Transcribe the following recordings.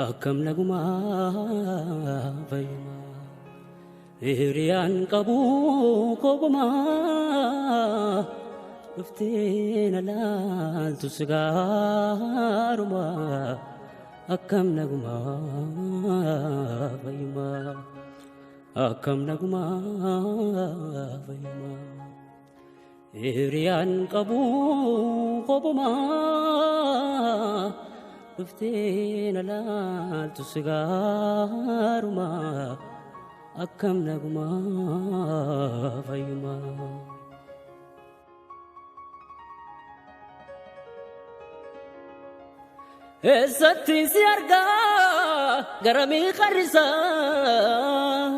akkam nagumaa fayyuma hiriyaan qabu kobumaa dhuftee na laaltu sigaaruma akkam nagumaa fayyuma akkam nagumaa fayyuma hiriyaan qabu kobumaa dhuftee na laaltu sigaaruma akkam nagumaa fayyuma eessatti si argaa garamii qarrisaa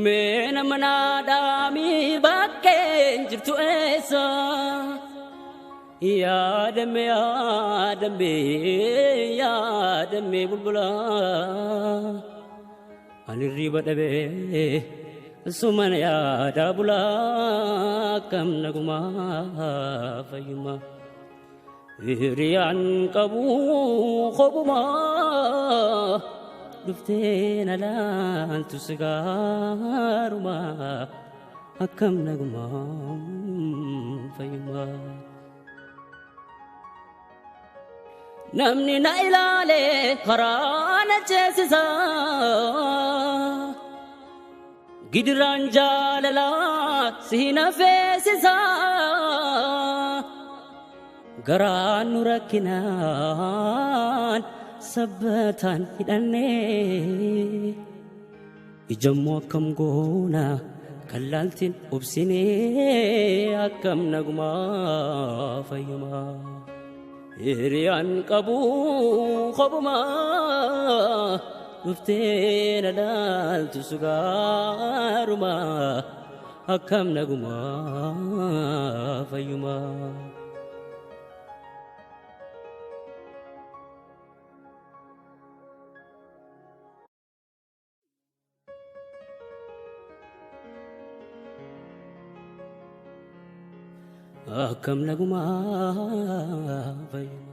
mee nama naadhaamii bakkeen jirtu eessa yaadame yaadame yaadame bulbulaa ani riba dhabee suman yaada bulaa akkam nagumaa fayyuma hiriyaan qabu kobumaa dhuftee na laaltu sigaaruma akkam nagumaa fayyuma namni na ilaale karaa na ceesisa gidiraan jaalalaa si na feesisa garaan nu rakkinaan sabbataan hidhannee ijammoo akkam goona kan laaltiin obsinee akkam nagumaa fayyuma hiriyaan qabu kobumaa dhuftee na laaltu sigaaruma akkam nagumaa fayyuma akkam nagumaa fayyuma